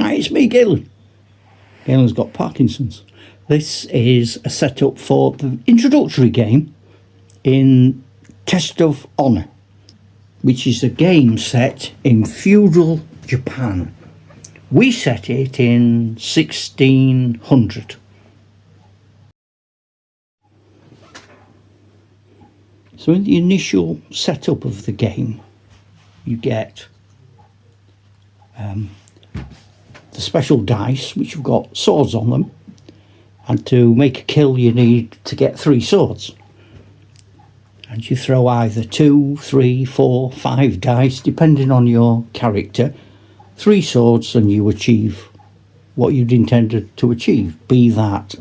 Hi, it's me, Galen. Galen's got Parkinson's. This is a setup for the introductory game in Test of Honor, which is a game set in feudal Japan. We set it in 1600. So in the initial setup of the game, you get the special dice, which have got swords on them, and to make a kill you need to get 3 swords. And you throw either 2, 3, 4, 5 dice, depending on your character, 3 swords, and you achieve what you'd intended to achieve, be that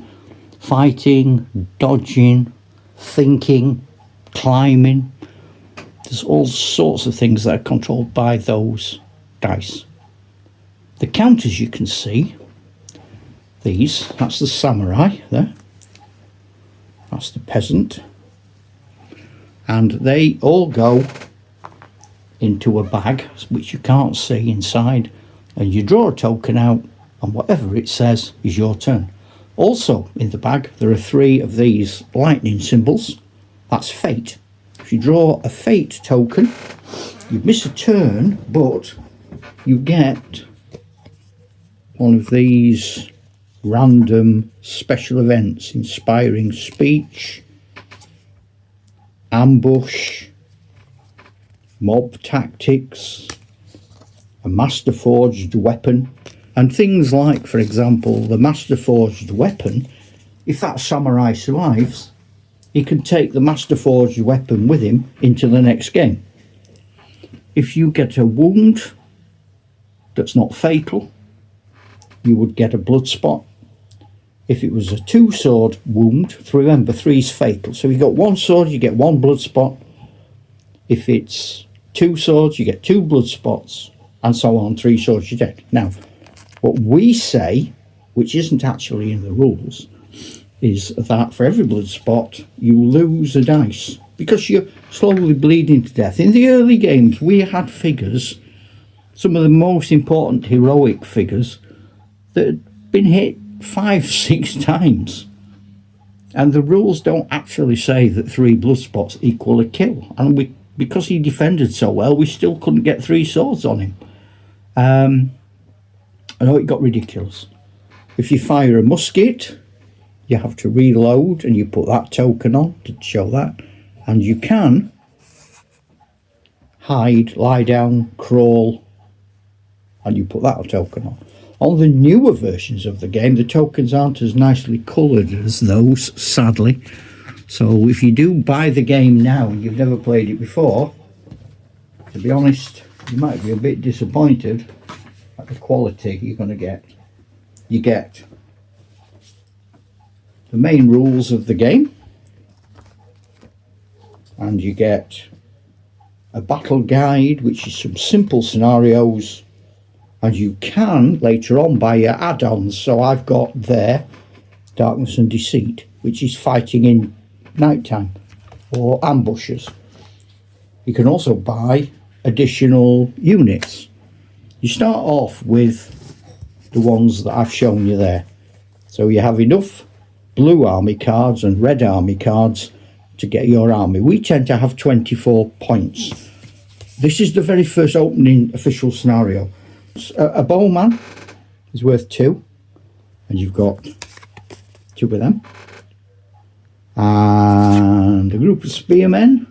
fighting, dodging, thinking, climbing. There's all sorts of things that are controlled by those dice. The counters you can see, that's the samurai there, that's the peasant, and they all go into a bag which you can't see inside, and you draw a token out, and whatever it says is your turn. Also in the bag there are 3 of these lightning symbols. That's fate. If you draw a fate token, you miss a turn, but you get one of these random special events: inspiring speech, ambush, mob tactics, a master forged weapon, and things like, for example, the master forged weapon. If that samurai survives, he can take the master forged weapon with him into the next game. If you get a wound that's not fatal, you would get a blood spot. If it was a 2-sword wound, remember 3's fatal, so if you got 1 sword you get 1 blood spot. If it's 2 swords you get 2 blood spots, and so on. 3 swords you're dead. Now what we say, which isn't actually in the rules, is that for every blood spot you lose a dice, because you're slowly bleeding to death. In the early games we had figures, some of the most important heroic figures, that had been hit 5, 6 times, and the rules don't actually say that 3 blood spots equal a kill, and because he defended so well, we still couldn't get 3 swords on him. I know it got ridiculous. If you fire a musket, you have to reload, and you put that token on to show that, and you can hide, lie down, crawl, and you put that token on. On the newer versions of the game, the tokens aren't as nicely coloured as those, sadly. So if you do buy the game now and you've never played it before, to be honest, you might be a bit disappointed at the quality you're going to get. You get the main rules of the game, and you get a battle guide, which is some simple scenarios, and you can later on buy your add-ons. So I've got there Darkness and Deceit, which is fighting in nighttime, or ambushes. You can also buy additional units. You start off with the ones that I've shown you there, so you have enough blue army cards and red army cards to get your army. We tend to have 24 points. This is the very first opening official scenario. A bowman is worth 2, and you've got 2 of them, and a group of spearmen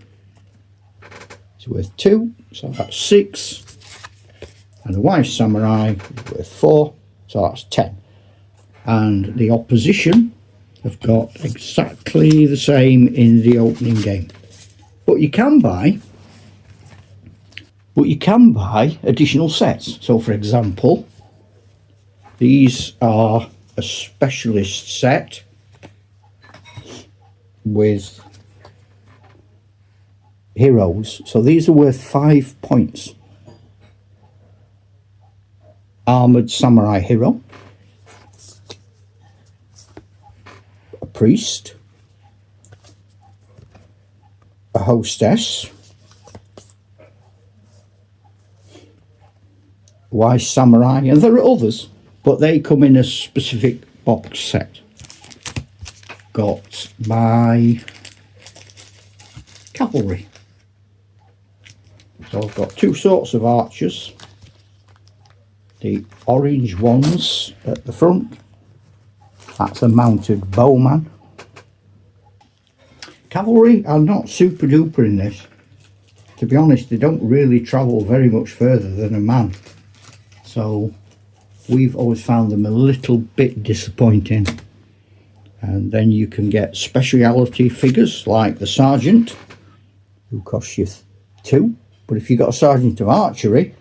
is worth 2, so that's 6, and a wise samurai is worth 4, so that's 10. And the opposition have got exactly the same in the opening game, but you can buy additional sets. So for example, these are a specialist set with heroes, so these are worth 5 points. Armoured samurai hero, a priest, a hostess, wise samurai, and there are others. but they come in a specific box set. Got my cavalry. So I've got two sorts of archers. The orange ones at the front, that's a mounted bowman. Cavalry are not super duper in this. To be honest, they don't really travel very much further than a man. So we've always found them a little bit disappointing. And then you can get speciality figures like the sergeant, who costs you 2. But if you've got a sergeant of archery,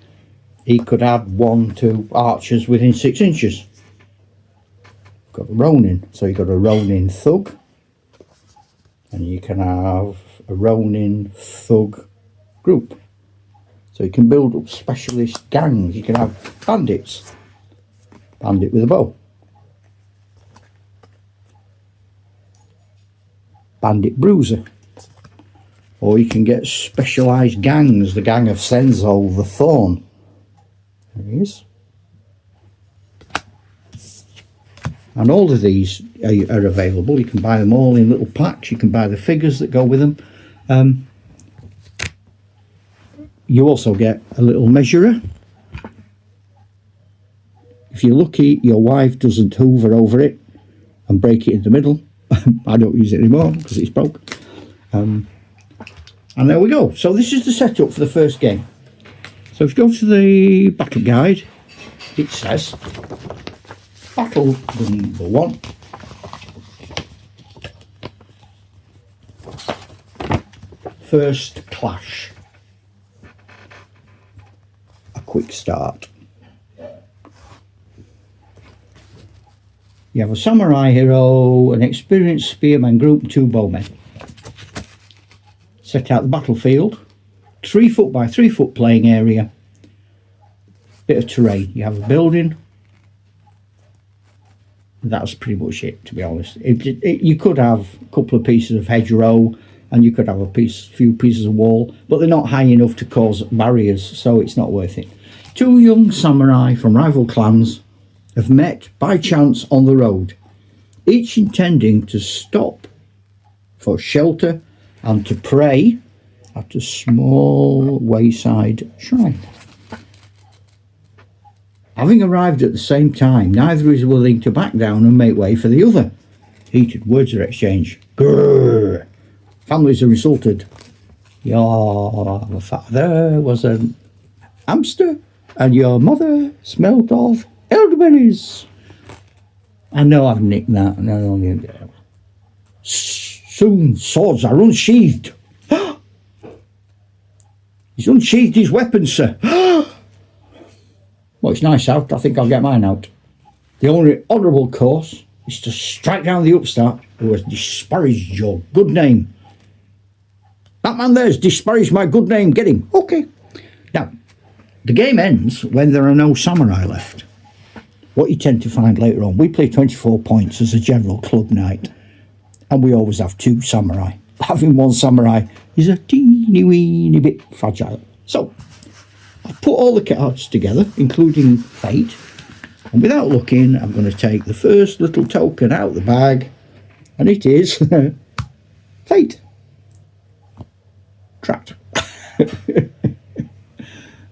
he could add 1 to archers within 6 inches. Got a Ronin, so you've got a Ronin thug, and you can have a Ronin thug group. So you can build up specialist gangs. You can have bandits, bandit with a bow, bandit bruiser, or you can get specialised gangs. The gang of Senzo, the Thorn. There he is. And all of these are available. You can buy them all in little packs. You can buy the figures that go with them. You also get a little measurer. If you're lucky, your wife doesn't hoover over it and break it in the middle. I don't use it anymore because it's broke. And there we go. So this is the setup for the first game. So if you go to the battle guide, it says battle number 1. First clash. A quick start. You have a samurai hero, an experienced spearman group, and 2 bowmen. Set out the battlefield. 3 foot by 3 foot playing area. Bit of terrain. You have a building. That's pretty much it, to be honest. You could have a couple of pieces of hedgerow, and you could have a few pieces of wall, but they're not high enough to cause barriers, so it's not worth it. 2 young samurai from rival clans have met by chance on the road, each intending to stop for shelter and to pray at a small wayside shrine. Having arrived at the same time, neither is willing to back down and make way for the other. Heated words are exchanged. Grrr. Families are insulted. Your father was an hamster and your mother smelt of elderberries. I know I've nicked that. No. Soon swords are unsheathed. He's unsheathed his weapon, sir. Well, it's nice out. I think I'll get mine out. The only honourable course is to strike down the upstart who has disparaged your good name. That man there has disparaged my good name. Get him. Okay. Now, the game ends when there are no samurai left. What you tend to find later on, we play 24 points as a general club night, and we always have 2 samurai. Having 1 samurai is a teeny weeny bit fragile. So, I've put all the cards together, including fate, and without looking, I'm going to take the first little token out of the bag, and it is fate. Trapped.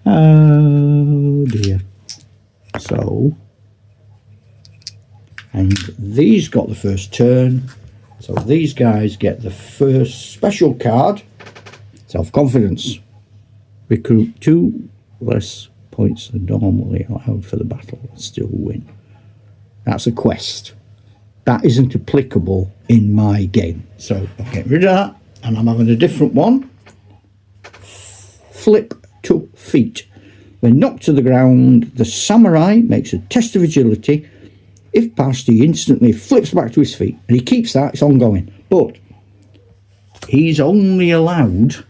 Oh dear. So, and these got the first turn, so these guys get the first special card, self-confidence. Recruit 2 less points than normally allowed for the battle and still win. That's a quest. That isn't applicable in my game, so I'll get rid of that, and I'm having a different one. Flip to feet. When knocked to the ground, the samurai makes a test of agility. If passed, he instantly flips back to his feet, and he keeps that. It's ongoing, but he's only allowed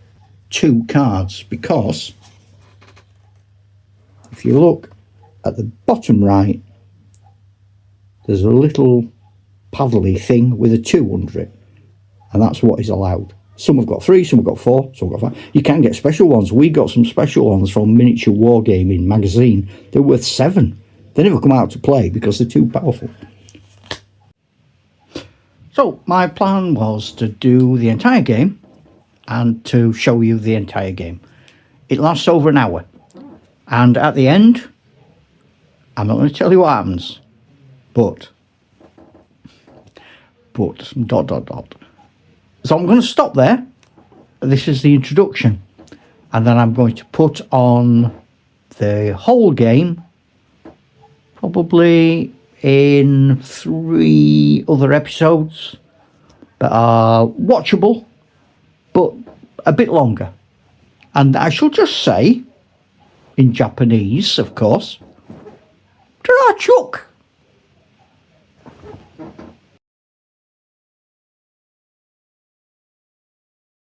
2 cards, because if you look at the bottom right, there's a little paddly thing with a 2 under it, and that's what is allowed. Some have got 3, some have got 4, some have got 5. You can get special ones. We got some special ones from Miniature Wargaming magazine. They're worth 7. They never come out to play because they're too powerful. So my plan was to do the entire game and to show you the entire game. It lasts over an hour, and at the end, I'm not going to tell you what happens, but dot dot dot. So I'm going to stop there. This is the introduction, and then I'm going to put on the whole game probably in 3 other episodes that are watchable but a bit longer. And I shall just say, in Japanese of course, "Ta-ra, Chuck!"